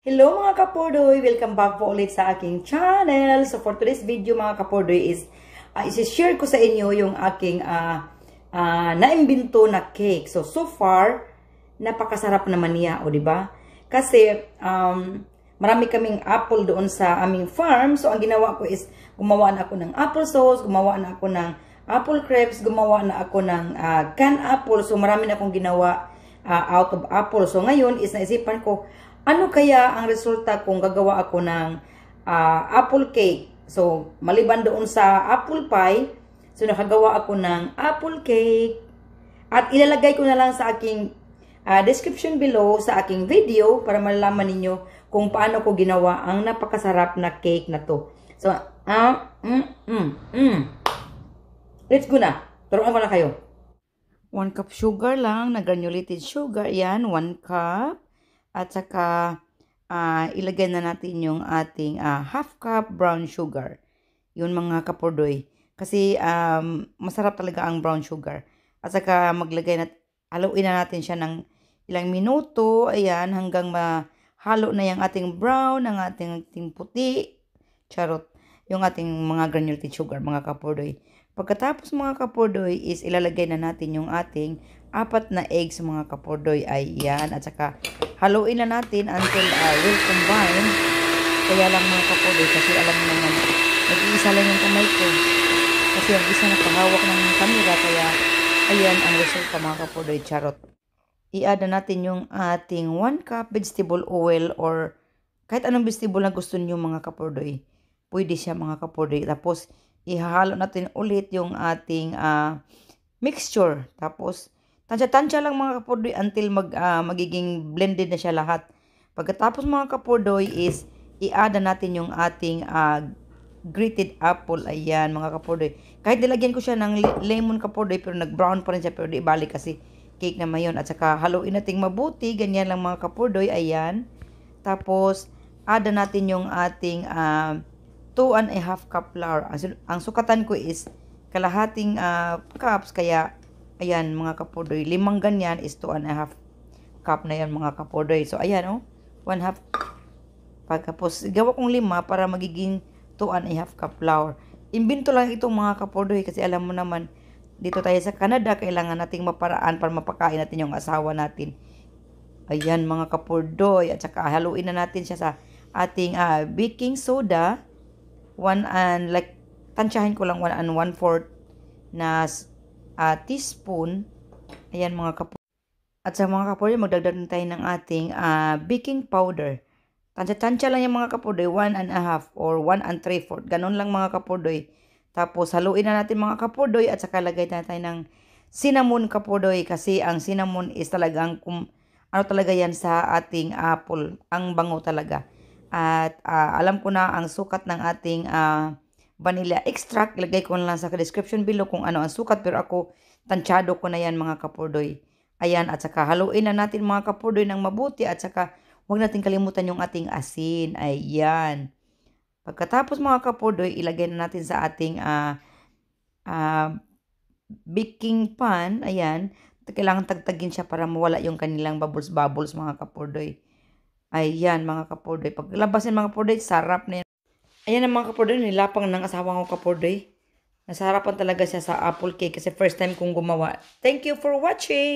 Hello mga kapordoy! Welcome back po ulit sa aking channel. So for today's video mga kapordoy is isi-share ko sa inyo yung aking naimbento na cake. So far, napakasarap naman niya, o diba? Kasi marami kaming apple doon sa aming farm. So ang ginawa ko is gumawa na ako ng apple sauce, gumawa na ako ng apple crepes, gumawa na ako ng canned apple. So marami na akong ginawa out of apple. So ngayon is naisipan ko, ano kaya ang resulta kung gagawa ako ng apple cake? So, maliban doon sa apple pie, so nakagawa ako ng apple cake. At ilalagay ko na lang sa aking description below sa aking video para malalaman ninyo kung paano ko ginawa ang napakasarap na cake na to. So, let's go na. Turuan ko na kayo. 1 cup sugar lang, na granulated sugar. Yan, 1 cup. At saka, ilagay na natin yung ating half cup brown sugar. Yun mga kapordoy. Kasi, masarap talaga ang brown sugar. At saka, haluin na natin siya ng ilang minuto. Ayan, hanggang mahalo na yung ating brown, ang ating puti. Charot. Yung ating mga granulated sugar, mga kapordoy. Pagkatapos mga kapordoy is ilalagay na natin yung ating 4 na eggs mga kapordoy. Ayan. At saka haluin na natin until will combine. Kaya lang mga kapordoy kasi alam mo naman nag-iisa lang yung kamay ko. Kasi ang isa nakahawak ng camera. Kaya ayan ang resulta mga kapordoy. Charot. I-add na natin yung ating 1 cup vegetable oil or kahit anong vegetable na gusto niyo mga kapordoy. Pwede siya mga kapordoy. Tapos ihahalo natin ulit yung ating mixture. Tapos, tansya-tansya lang mga kapordoy until magiging blended na siya lahat. Pagkatapos mga kapordoy is i-add natin yung ating grated apple. Ayan mga kapordoy. Kahit nilagyan ko siya ng lemon kapordoy pero nag-brown pa rin siya pero di balik kasi cake naman yun. At saka haluin natin mabuti. Ganyan lang mga kapordoy. Ayan. Tapos, add natin yung ating 2½ cup flour. Ang sukatan ko is kalahating cups. Kaya, ayan mga kapordoy. 5 ganyan is 2½ cup na yan mga kapordoy. So, ayan 1/2. Pagkapos, gawa kong 5 para magiging 2½ cup flour. Imbento lang itong mga kapordoy kasi alam mo naman, dito tayo sa Canada, kailangan nating maparaan para mapakain natin yung asawa natin. Ayan mga kapordoy. At saka haluin na natin siya sa ating baking soda. Tansyahin ko lang 1 1/4 na teaspoon. Ayan mga kapordoy. At sa mga kapordoy, magdagdag na tayo ng ating baking powder. Tansya-tansya lang yung mga kapordoy, 1½ or 1 3/4. Ganun lang mga kapordoy. Tapos haluin na natin mga kapordoy at saka lagay na tayo ng cinnamon kapordoy. Kasi ang cinnamon is talagang ano talaga yan sa ating apple. Ang bango talaga. At alam ko na ang sukat ng ating vanilla extract. Ilagay ko na lang sa description below kung ano ang sukat. Pero ako, tansyado ko na yan mga kapordoy. Ayan, at saka haluin na natin mga kapordoy ng mabuti. At saka huwag natin kalimutan yung ating asin. Ayan. Pagkatapos mga kapordoy, ilagay na natin sa ating baking pan. Ayan. Kailangan tagtagin siya para mawala yung kanilang bubbles mga kapordoy. Ayan mga kapordoy. Paglabasin mga kapordoy, sarap na yan. Ayan ang mga kapordoy, nilapang ng asawa ko kapordoy. Nasarapan talaga siya sa apple cake kasi first time kong gumawa. Thank you for watching!